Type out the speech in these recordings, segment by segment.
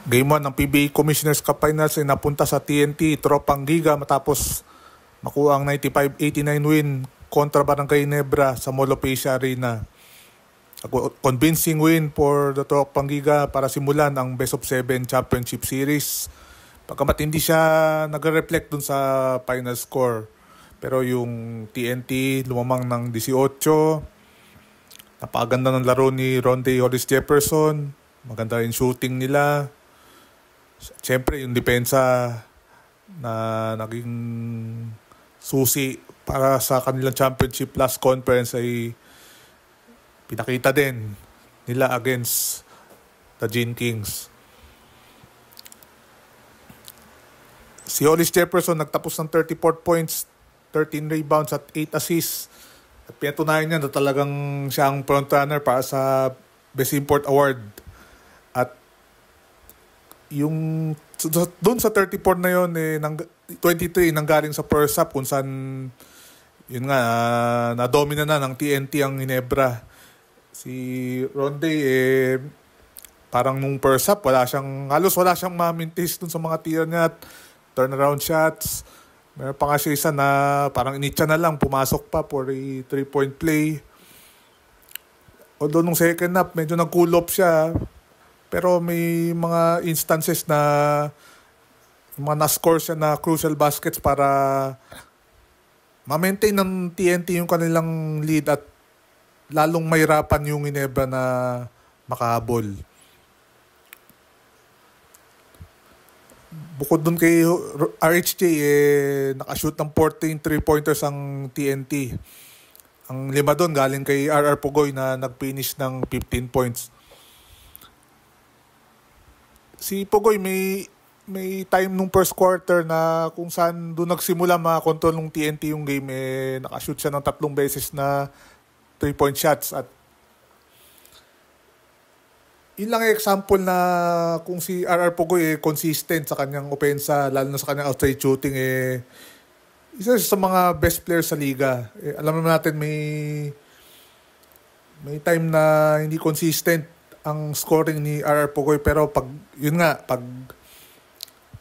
Game 1 ng PBA Commissioner's Cup Finals ay napunta sa TNT Tropang Giga matapos makuha ang 95-89 win kontra Barangay Nebra sa Mall of Asia Arena. A convincing win for the Tropang Giga para simulan ang Best of 7 Championship Series. Pagkamat hindi siya nag-reflect dun sa final score. Pero yung TNT lumamang ng 18. Napakaganda ng laro ni Ronde Hollis Jefferson. Maganda rin shooting nila. Siyempre yung depensa na naging susi para sa kanilang championship last conference ay pinakita din nila against the Gene Kings. Si Hollis Jefferson nagtapos ng 34 points, 13 rebounds at 8 assists. At pinatunayan niya na talagang siya ang frontrunner para sa Best Import Award. At yung doon sa 34 na yon 23 nanggaling sa first half kung saan yun nga na-domina na ng TNT ang Ginebra. Si Ronde parang nung first half halos wala siyang ma-mintis dun sa mga tira niya at turnaround shots. Meron pa nga siya isa na parang initsa na lang, pumasok pa for a 3-point play. Although nung second half medyo nag-cool off siya, pero may mga instances na mga na-score siya na crucial baskets para ma-maintain ng TNT yung kanilang lead at lalong mahirapan yung Ginebra na makahabol. Bukod dun kay RHJ, nakashoot ng 14 3-pointers ang TNT. Ang 5 dun galing kay RR Pugoy na nag-finish ng 15 points. Si Pugoy may time nung first quarter na kung saan doon nagsimula makakontrol ng TNT yung game. Nakashoot siya ng 3 beses na 3-point shots at yun lang example na kung si RR Pugoy consistent sa kanyang opensa, lalo na sa kanyang outside shooting, isa sa mga best players sa liga. Alam naman natin may time na hindi consistent ang scoring ni RR Pugoy, pero pag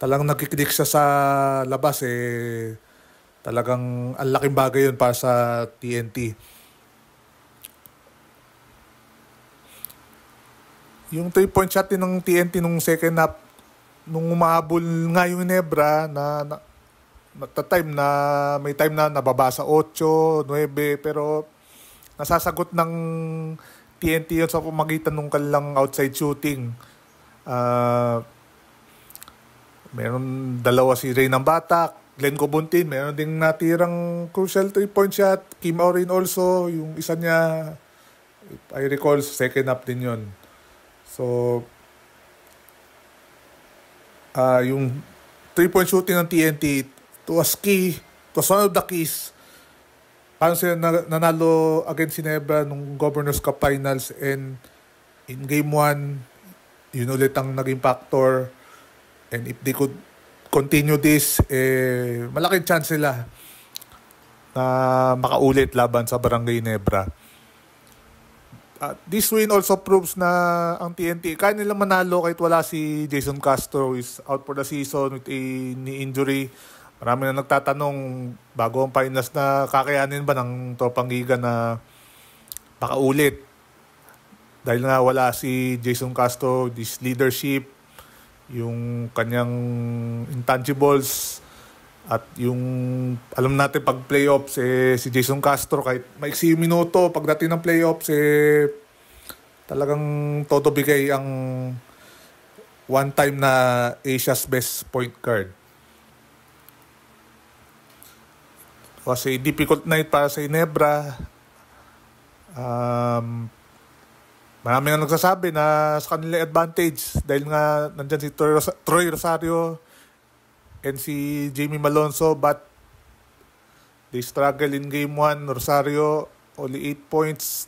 talagang nagkikidik siya sa labas, talagang ang laking bagay yun para sa TNT. Yung 3-point shot din ng TNT nung second half, nung umahabol nga yung Ginebra may time na nababasa 8, 9, pero nasasagot ng TNT yun sa pamagitan ng kanilang outside shooting. Meron dalawa si Reynang Batak, Glenn Cobuntin, meron ding natirang crucial 3-point shot. Kim Aurin also, yung isa niya, if I recall, second half din yun. So, yung 3-point shooting ng TNT, it was one of the keys. Paano sila nanalo against Ginebra nung Governor's Cup Finals, and in Game 1, yun ulit ang naging factor. And if they could continue this, malaking chance sila na makaulit laban sa Barangay Nebra. This win also proves na ang TNT, kaya nilang manalo kahit wala si Jason Castro, is out for the season with a knee injury. Marami na nagtatanong bago ang finals na kakayanin ba ng Tropang Giga na makaulit. Dahil nga wala si Jason Castro, this leadership, yung kanyang intangibles, at yung alam natin pag playoffs, si Jason Castro kahit maiksi yung minuto, pagdating ng playoffs, talagang todo bigay ang one time na Asia's best point guard. Kasi difficult night para sa Ginebra. Marami nga nagsasabi na sa kanila advantage dahil nga nandyan si Troy Rosario and si Jamie Malonzo, but they struggle in Game 1. Rosario only 8 points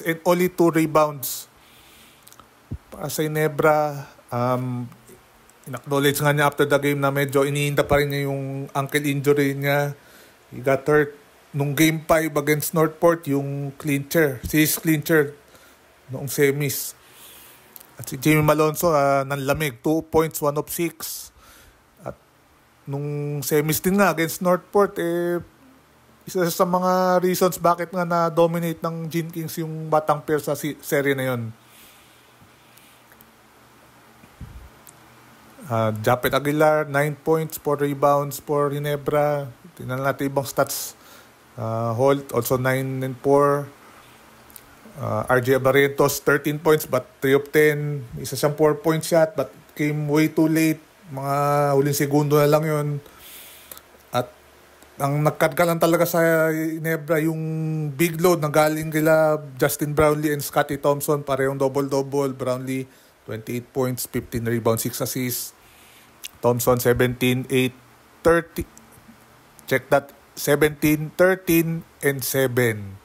and only 2 rebounds. Para sa Ginebra, in-acknowledge nga niya after the game na medyo iniinda pa rin niya yung ankle injury niya. He got hurt nung Game 5 against Northport, yung clincher, series clincher noong semis. At si Jamie Malonzo, nanlamig, 2 points, 1 of 6. At nung semis din nga against Northport, isa sa mga reasons bakit nga na-dominate ng Gene Kings yung Batang Pier sa serye na yun. Japet Aguilar, 9 points, 4 rebounds for Ginebra. Tingnan natin ibang stats. Holt, also 9 and 4. RJ Barrientos, 13 points but 3 of 10. Isa siyang 4-point shot but came way too late. Mga huling segundo na lang yun. At ang nagkarga lang talaga sa Ginebra yung big load na galing kila Justin Brownlee and Scottie Thompson. Parehong double-double. Brownlee, 28 points, 15 rebounds, 6 assists. Thompson, 17, 8, 30. Check that. 17, 13, and 7.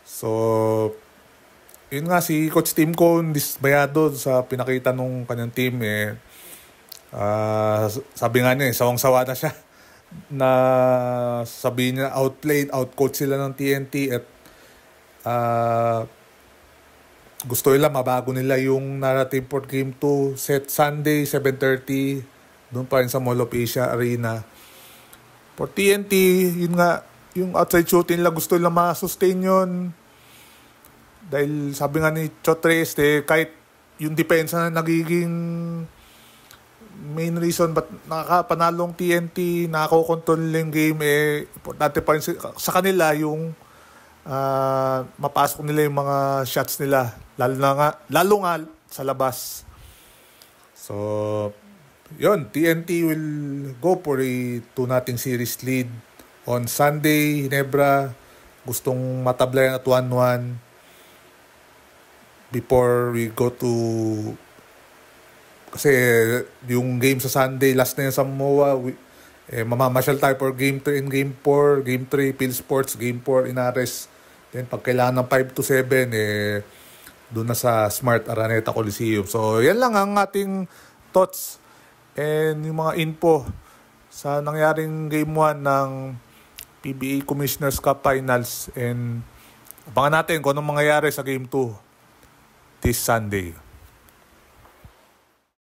So, yun nga, si Coach Tim Cone, dismayado sa pinakita nung kanyang team. Sabi nga niya, sawang-sawa na siya na sabihin niya outplayed, outcoach sila ng TNT at gusto nila mabago nila yung narrative for Game 2 set Sunday 7:30 doon pa rin sa Mall of Asia Arena. For TNT, yun nga, yung outside shooting nila gusto nila ma-sustain yun. Dahil sabi nga ni Chotres, kahit yung depensa na nagiging main reason ba't nakakapanalong TNT, nakakokontrol nila yung game, importante pa rin sa kanila yung mapasok nila yung mga shots nila. Lalo nga sa labas. So, yun, TNT will go for a 2-0 series lead on Sunday. Ginebra gustong matablayan at 1-1 before we go to, kasi yung game sa Sunday last na yun sa MOA, mamamasyal tayo for Game 3 and Game 4, Game 3 Phil Sports, Game 4 Inares, then pag kailangan ng 5 to 7 doon na sa Smart Araneta Coliseum. So yan lang ang ating thoughts and yung mga info sa nangyaring Game 1 ng PBA Commissioner's Cup Finals, and abangan natin kung anong mangyayari sa Game 2 this Sunday.